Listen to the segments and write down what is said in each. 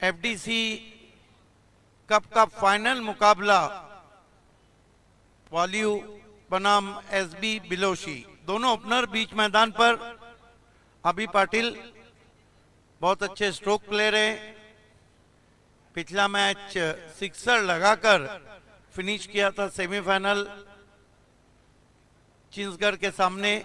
FDC cup का final मुकाबला वालियू बनाम एसबी बिलोशी, दोनों ओपनर बीच मैदान पर। अभी पाटिल बहुत अच्छे स्ट्रोक प्लेयर हैं। पिछला मैच सिक्सर लगाकर फिनिश किया था सेमीफाइनल चिंसगढ़ के सामने।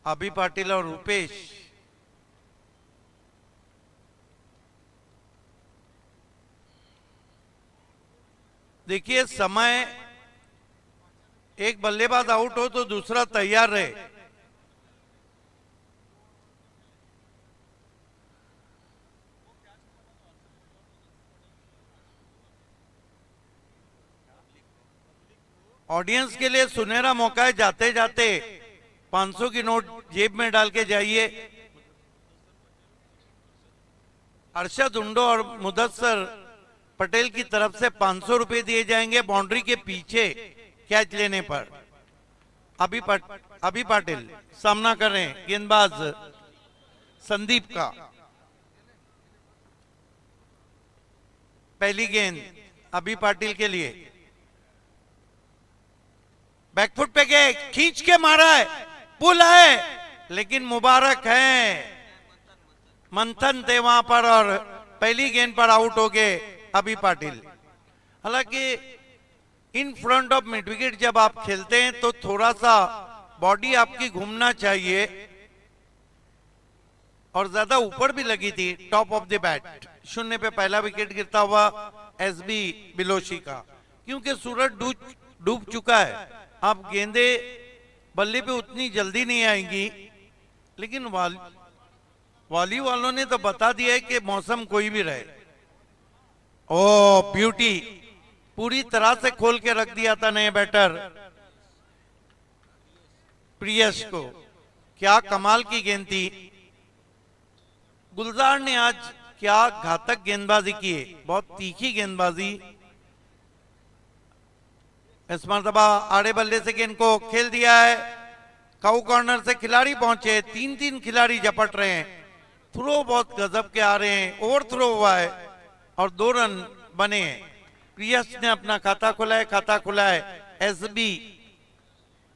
अभी पाटिल और रूपेश देखिए, समय एक बल्लेबाज आउट हो तो दूसरा तैयार रहे। ऑडियंस के लिए सुनहरा मौका है, जाते जाते 500 की नोट जेब में डाल के जाइए। अरशद उंडो और मुदस्सर पटेल की तरफ से 500 रुपए दिए जाएंगे बाउंड्री के पीछे कैच लेने पर। अभी पाटिल सामना कर रहे हैं गेंदबाज संदीप का। पहली गेंद अभी पाटिल के लिए, बैकफुट पे गए, खींच के मारा है, पुल है, लेकिन मुबारक है, मंथन थे वहां पर और पहली गेंद पर आउट हो गए अभी पाटिल। हालांकि in front of mid wicket जब आप खेलते हैं तो थोड़ा सा बॉडी आपकी घूमना चाहिए, और ज्यादा ऊपर भी लगी थी टॉप ऑफ द बैट। शून्य पे पहला विकेट गिरता हुआ एसबी बिलोशी का, क्योंकि सूरज डूब चुका है। अब गेंदे बल्ले पे उतनी जल्दी नहीं आएंगी, लेकिन वाली वालों ने तो बता दिया है कि मौसम कोई भी रहे। ओ ब्यूटी, पूरी तरह से खोल के रख दिया था नए बैटर प्रियश को। क्या कमाल की गेंद थी। गुलजार ने आज क्या घातक गेंदबाजी की है, बहुत तीखी गेंदबाजी। इस मरतबा आड़े बल्ले से गेंद को खेल दिया है। काउ कॉर्नर से खिलाड़ी पहुंचे, तीन खिलाड़ी झपट रहे हैं। थ्रो बहुत गजब के आ रहे हैं, ओवर थ्रो हुआ है और 2 रन बने हैं। प्रियस ने अपना खाता खुला है एसबी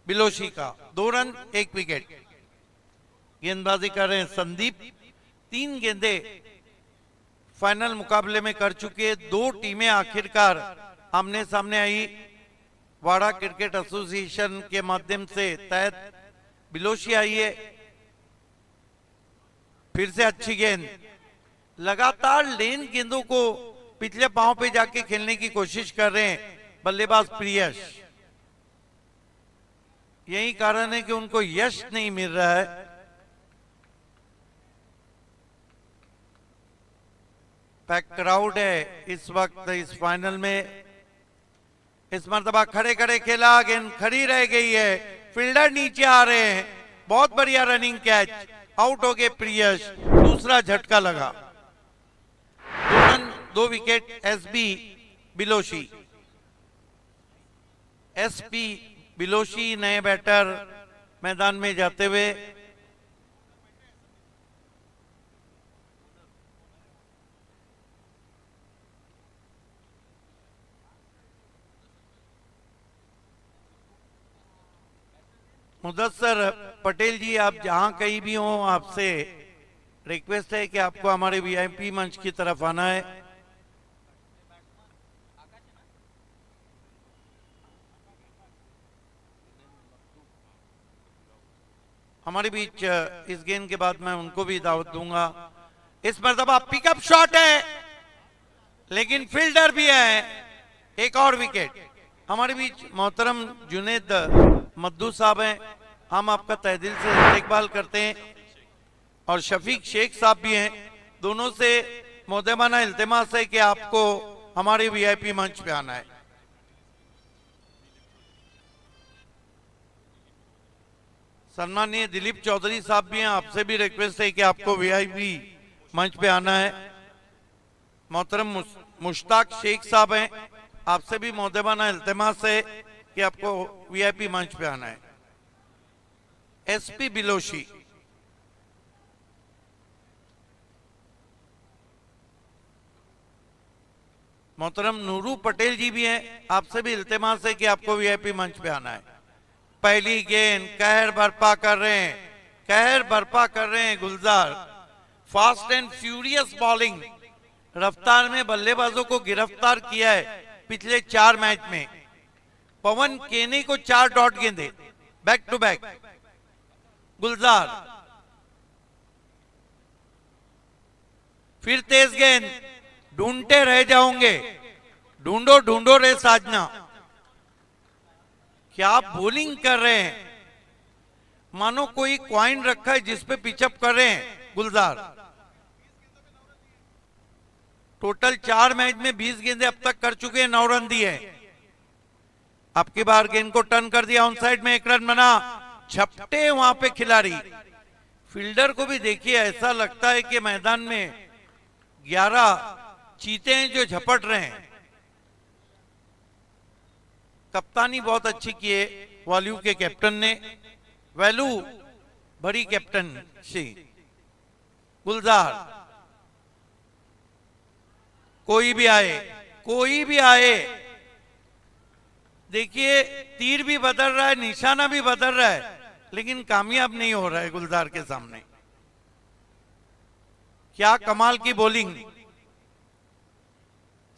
बिलोशी का। 2 रन 1 विकेट। गेंदबाजी कर रहे हैं संदीप। 3 गेंदे फाइनल मुकाबले में कर चुके 2 टीमें आखिरकार आमने सामने आई। वाड़ा क्रिकेट एसोसिएशन के माध्यम से तहत बिलोशी आई है। फिर से अच्छी गेंद, लगातार लेन गेंदों को पिछले पांव पे जाके खेलने की कोशिश कर रहे हैं बल्लेबाज प्रियश। यही कारण है कि उनको यश नहीं मिल रहा है। पैक क्राउड है इस वक्त इस फाइनल में। इस मरतबा खड़े खेला, गेंद खड़ी रह गई है, फील्डर नीचे आ रहे हैं। बहुत बढ़िया रनिंग कैच, आउट हो गए प्रियश। दूसरा झटका लगा। 2 रन 2 विकेट एसबी बिलोशी। एसपी बिलोशी नए बैटर मैदान में जाते हुए। मुदस्सर पटेल जी, आप जहां कहीं भी हो, आपसे रिक्वेस्ट है कि आपको हमारे वीआईपी मंच की तरफ आना है। हमारे बीच इस गेंद के बाद मैं उनको भी दावत दूंगा। इस मरतबा पिकअप शॉट है, लेकिन फील्डर भी है। एक और विकेट। हमारे बीच मोहतरम जुनेद मद्दू साहब हैं, हम आपका तहे दिल से देखभाल करते हैं, और शफीक शेख साहब भी हैं। दोनों से मोहतरमाना इल्तिमास है कि आपको हमारे वीआईपी मंच पे आना है। सम्माननीय दिलीप चौधरी साहब भी हैं, आपसे भी रिक्वेस्ट है कि आपको वीआईपी मंच पे आना है। मोहतरम मुश्ताक शेख साहब हैं, आपसे भी मोहतरमाना इल्तिमास है कि आपको वीआईपी मंच पे आना है। एसपी बिलोशी, मोहतरम नूरू पटेल जी भी हैं, आपसे भी इल्तिमास है कि आपको वीआईपी मंच पे आना है। पहली गेंद कहर बर्पा कर रहे हैं, कहर बर्पा कर रहे हैं गुलजार। फास्ट एंड फ्यूरियस बॉलिंग, रफ्तार में बल्लेबाजों को गिरफ्तार किया है पिछले 4 मैच में। पवन केनी को 4 डॉट गेंदे बैक टू बैक। गुलजार फिर तेज गेंद, ढूंढते रह जाओगे, ढूंढो ढूंढो रे साजना। क्या बॉलिंग कर रहे हैं, मानो कोई क्वाइन रखा है जिस पे पिचअप कर रहे हैं गुलजार। टोटल 4 मैच में 20 गेंदे अब तक कर चुके हैं, 9 रन दिए। अब की बार गेंद को टर्न कर दिया, ऑन साइड में 1 रन बना। झपटे वहां पे खिलाड़ी, फील्डर को भी देखिए ऐसा लगता है कि मैदान में 11 चीते हैं जो झपट रहे हैं। कप्तानी बहुत अच्छी की है वॉल्यू के कैप्टन ने, वैल्यू बड़ी कैप्टन सी। गुलजार कोई भी आए, कोई भी आए, देखिए तीर भी बदल रहा है, निशाना भी बदल रहा है, लेकिन कामयाब नहीं हो रहा है गुलजार के सामने। क्या कमाल की बॉलिंग।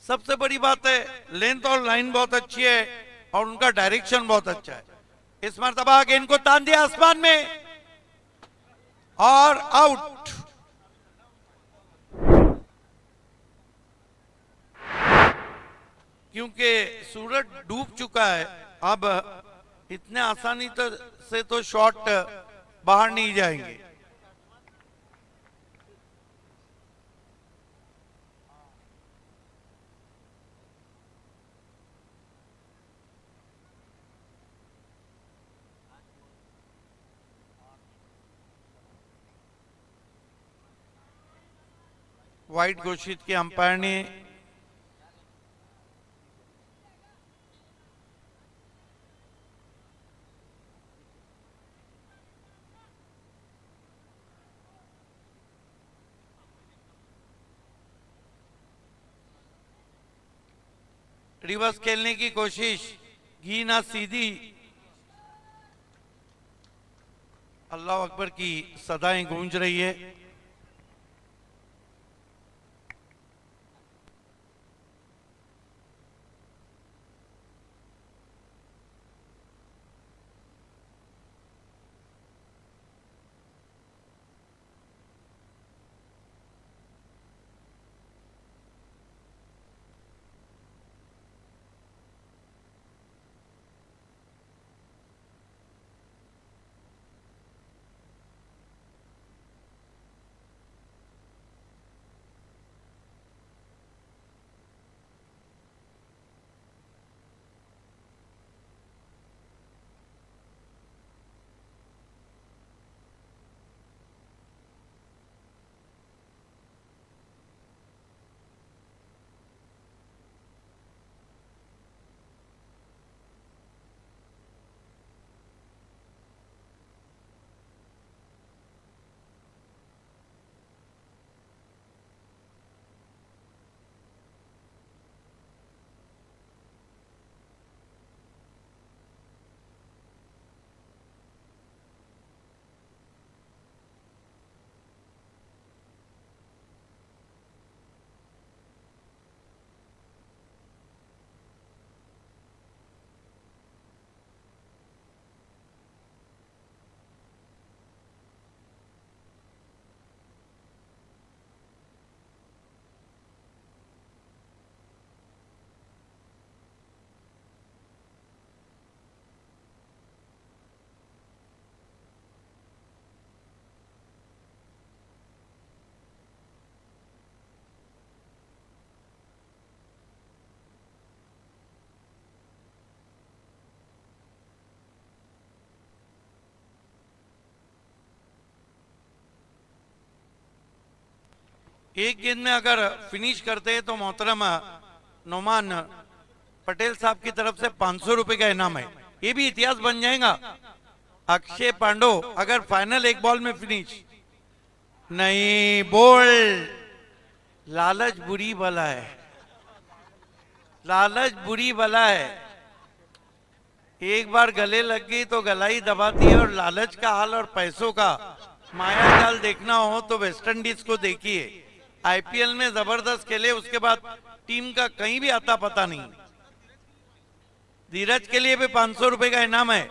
सबसे बड़ी बात है लेंथ और लाइन बहुत अच्छी है और उनका डायरेक्शन बहुत अच्छा है। इस मर्तबा गेंद को तान दिया आसमान में और आउट। क्योंकि सूरज डूब चुका है, अब इतने आसानी से तो शॉट बाहर नहीं जाएंगे। वाइड घोषित किया अंपायर ने। रिवर्स खेलने की कोशिश, घी ना सीधी। अल्लाह अकबर की सदाएं गूंज रही है। एक गेंद में अगर फिनिश करते हैं तो मोहतरम नोमान पटेल साहब की तरफ से 500 रुपए का इनाम है। ये भी इतिहास बन जाएगा। अक्षय पांडो अगर फाइनल एक बॉल में फिनिश नहीं, बोल्ड। लालच बुरी बला है, लालच बुरी बला है। एक बार गले लग गई तो गला ही दबाती है। और लालच का हाल और पैसों का माया जाल देखना हो तो वेस्ट इंडीज को देखिए। आईपीएल में जबरदस्त खेले, उसके बाद टीम का कहीं भी आता पता नहीं। धीरज के लिए भी 500 रुपए का इनाम है।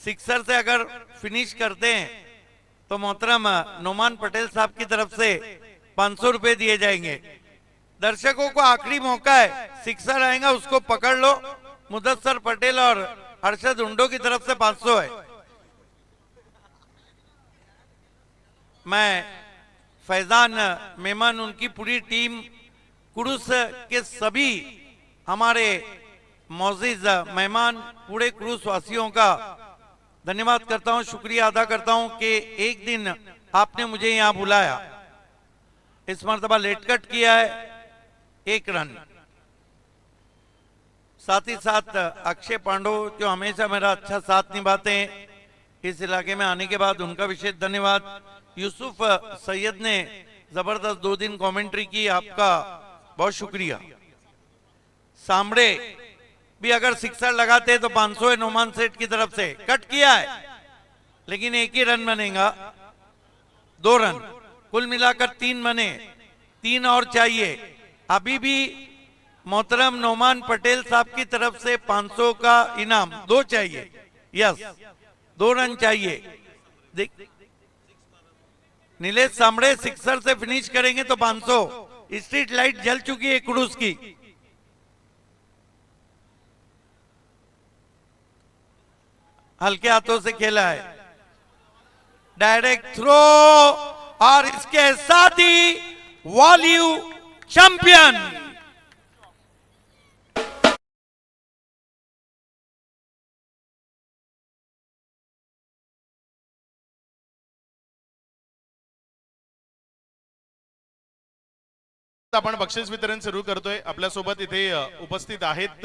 सिक्सर से अगर फिनिश करते हैं तो मोहतरम नोमान पटेल साहब की तरफ से 500 रुपए दिए जाएंगे। दर्शकों को आखिरी मौका है, सिक्सर आएगा उसको पकड़ लो। मुदस्सर पटेल और हर्षद उंडो की तरफ से 500 है। मैं फैजान मेमन, उनकी पूरी टीम, क्रूस के सभी हमारे मौजूद मेहमान, पूरे क्रूस वासियों का धन्यवाद करता हूं, शुक्रिया अदा करता हूं कि एक दिन आपने मुझे यहां बुलाया। इस मर्तबा लेट कट किया है 1 रन। साथ ही साथ अक्षय पांडो जो हमेशा मेरा अच्छा साथ निभाते हैं, इस इलाके में आने के बाद उनका विशेष धन्यवाद। यूसुफ सैयद ने जबरदस्त 2 दिन कमेंट्री की, आपका बहुत शुक्रिया। सामड़े भी अगर सिक्सर लगाते तो 500 है नोमान सेठ की तरफ से। कट किया है लेकिन 1 ही रन बनेगा, 2 रन कुल मिलाकर 3 बने, 3 और चाहिए। अभी भी मोहतरम नोमान पटेल साहब की तरफ से 500 का इनाम, 2 चाहिए। यस, 2 रन चाहिए। नीलेश सामड़े सिक्सर से फिनिश करेंगे तो 500। स्ट्रीट लाइट जल चुकी है क्रूज की। हल्के हाथों से खेला है, डायरेक्ट थ्रो, और इसके साथ ही वॉल्यू चैंपियन। आपण बक्षीस वितरण सुरू करतोय। आपल्यासोबत इथे उपस्थित आहेत